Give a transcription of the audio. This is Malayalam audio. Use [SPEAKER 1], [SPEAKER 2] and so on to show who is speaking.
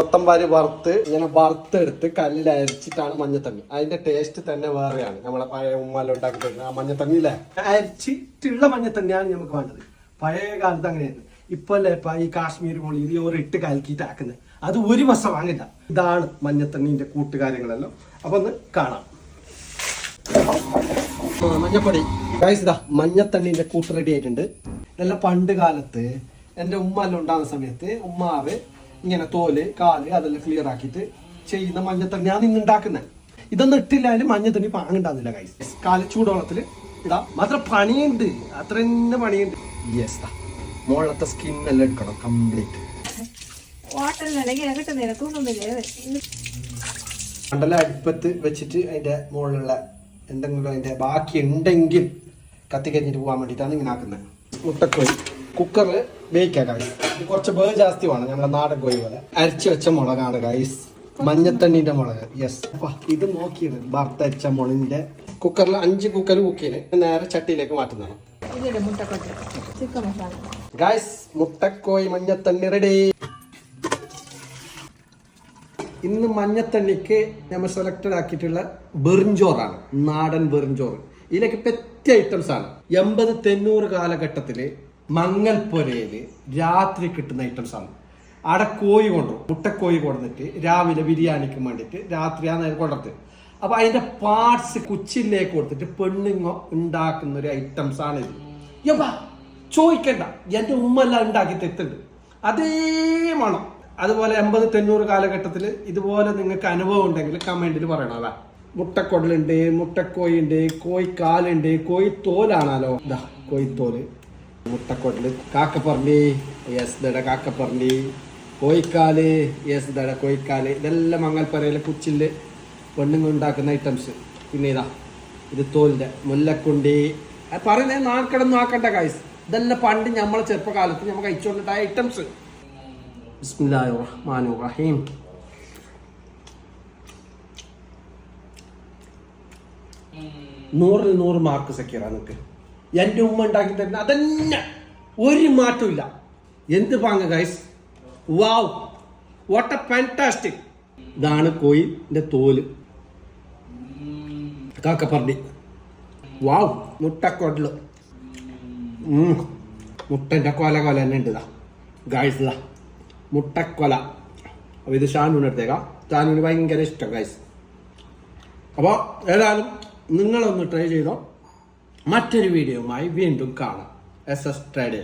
[SPEAKER 1] കൊത്തമ്പാരി വറുത്ത് ഇങ്ങനെ വറുത്തെടുത്ത് കല്ലിൽ അരച്ചിട്ടാണ് മഞ്ഞത്തണ്ണി. അതിന്റെ ടേസ്റ്റ് തന്നെ വേറെയാണ്. നമ്മളെ പഴയ ഉമ്മാല ഉണ്ടാക്കി തരുന്നത് ആ മഞ്ഞത്തണ്ണി അല്ലേ, അരച്ചിട്ടുള്ള മഞ്ഞത്തണ്ണിയാണ് നമുക്ക് വേണ്ടത്. പഴയ കാലത്ത് അങ്ങനെയായിരുന്നു. ഇപ്പൊ അല്ലേ ഇപ്പൊ ഈ കാശ്മീർ മുളി ഇട്ട് കലക്കിയിട്ടാക്കുന്നത്. അത് ഒരു മാസം വാങ്ങില്ല. ഇതാണ് മഞ്ഞത്തണ്ണീന്റെ കൂട്ടുകാര്യങ്ങളെല്ലാം. അപ്പൊ ഒന്ന് കാണാം. മഞ്ഞപ്പൊടി ഗൈസ്, ഇതാ മഞ്ഞത്തണ്ണീന്റെ കൂട്ട് റെഡി ആയിട്ടുണ്ട്. ഇതെല്ലാം പണ്ട് കാലത്ത് എൻ്റെ ഉമ്മെല്ലാം ഉണ്ടാകുന്ന സമയത്ത് ഉമ്മാവ് ഇങ്ങനെ തോല് കാല് അതെല്ലാം ക്ലിയർ ആക്കിയിട്ട് ചെയ്യുന്ന മഞ്ഞത്തണ്ണിയാണ് ഇന്ന് ഉണ്ടാക്കുന്നത്. ഇതൊന്നും ഇട്ടില്ലാലും മഞ്ഞത്തണ്ണി പാങ്ങുണ്ടാകുന്നില്ല ഗൈസ്. കാല് ചൂടുവെള്ളത്തിൽ ഇടാം. മാത്രം പണിയുണ്ട്, അത്ര തന്നെ പണിയുണ്ട്. യെസ്, മുകളിലത്തെ സ്കിന്നെല്ലാം എടുക്കണം കംപ്ലീറ്റ്. മണ്ടല അടുപ്പത്ത് വെച്ചിട്ട് അതിന്റെ മുകളിലുള്ള എന്തെങ്കിലും അതിന്റെ ബാക്കി ഉണ്ടെങ്കിൽ കത്തിക്കരിഞ്ഞിട്ട് പോകാൻ വേണ്ടിയിട്ടാണ് ഇങ്ങനെ ആക്കുന്നത്. മുട്ടക്കോഴി കുക്കറിൽ വേവിക്കാം ഗൈസ്. ഇത് കുറച്ച് ബേർ ജാസ്തി വേണം. നമ്മളെ നാടൻ കോഴി പോലെ അരച്ച് വെച്ച മുളകാണ് ഗൈസ്, മഞ്ഞത്തണ്ണീന്റെ മുളക്. യെസ്, ഇത് നോക്കിയത് വറുത്തരച്ച മുളകിന്റെ കുക്കറിൽ 5 കുക്കർ കുക്ക് ചെയ്ത് നേരെ ചട്ടിയിലേക്ക് മാറ്റുന്നതാണ് ഗൈസ്. മുട്ടക്കോഴി മഞ്ഞത്തണ്ണി റെഡി. ഇന്ന് മഞ്ഞത്തണ്ണിക്ക് നമ്മൾ സെലക്റ്റഡ് ആക്കിയിട്ടുള്ള വെറുംചോറാണ്, നാടൻ വെറുംചോറ്. ഇതിലേക്ക് പറ്റിയ ഐറ്റംസ് ആണ്. 80-90 കാലഘട്ടത്തില് മങ്ങൽപ്പൊരയില് രാത്രി കിട്ടുന്ന ഐറ്റംസ് ആണ്. അവിടെ കോഴി കൊണ്ടുവരും, മുട്ടക്കോഴി കൊണ്ടുവന്നിട്ട് രാവിലെ ബിരിയാണിക്ക് വേണ്ടിയിട്ട് രാത്രി ആ നേരം കൊണ്ടുവരുന്നത്. അപ്പൊ അതിന്റെ പാർട്സ് കുച്ചിലേക്ക് കൊടുത്തിട്ട് പെണ്ണുങ്ങ ഉണ്ടാക്കുന്ന ഒരു ഐറ്റംസ് ആണ് ഇത്. ചോദിക്കണ്ട, എന്റെ ഉമ്മെല്ലാം ഉണ്ടാക്കി തെറ്റുണ്ട് അതേ മണം. അതുപോലെ 80-90 കാലഘട്ടത്തിൽ ഇതുപോലെ നിങ്ങൾക്ക് അനുഭവം ഉണ്ടെങ്കിൽ കമന്റിൽ പറയണം. അതാ മുട്ടക്കൊടലുണ്ട്, മുട്ടക്കോഴി ഉണ്ട്, കോഴിക്കാലുണ്ട്, കോഴിത്തോലാണല്ലോ. ഇതാ കോഴിത്തോല്, മുട്ടക്കൊടല്, കാക്കപ്പറമ്പി, യെസ് ദട കാക്കപ്പറമ്പി, കോഴിക്കാല്, യെസ് ദട കോഴിക്കാല്. ഇതെല്ലാം മങ്ങൽപ്പരയിലെ കുച്ചില് പെണ്ണുങ്ങൾ ഉണ്ടാക്കുന്ന ഐറ്റംസ്. പിന്നെ ഇതാ ഇത് തോലിന്റെ മുല്ലക്കുണ്ടി. പറയുന്നേ നാൽക്കടന്ന് ആക്കണ്ട ഗൈസ്. ഇതെല്ലാം പണ്ട് നമ്മളെ ചെറുപ്പകാലത്ത് നമ്മൾ കഴിച്ചുകൊണ്ടിട്ട ഐറ്റംസ്. ബിസ്മില്ലാഹിർ റഹ്മാനിർ റഹീം. നൂറിൽ 100 മാർക്ക് സക്കീറ. നിനക്ക് എൻ്റെ ഉമ്മ ഉണ്ടാക്കി തരുന്ന അതന്നെ, ഒരു മാറ്റമില്ല. എന്ത് പാങ്ങ guys, wow, what a fantastic. ഇതാണ് കോഴിന്റെ തോല്, കാക്കപ്പറമ്പി. വാവ്, മുട്ടക്കൊടല്, മുട്ടന്റെ കൊല തന്നെ ഉണ്ട്. ഇതാ ഗൈസ്, ഇതാ മുട്ടക്കൊല. അപ്പൊ ഇത് ഷാനൂന് എടുത്തേക്കാം. ഷാനൂന് ഭയങ്കര ഇഷ്ടം ഗൈസ്. അപ്പോൾ ഏതായാലും നിങ്ങളൊന്ന് ട്രൈ ചെയ്തോ. മറ്റൊരു വീഡിയോയുമായി വീണ്ടും കാണാം. SS dry day.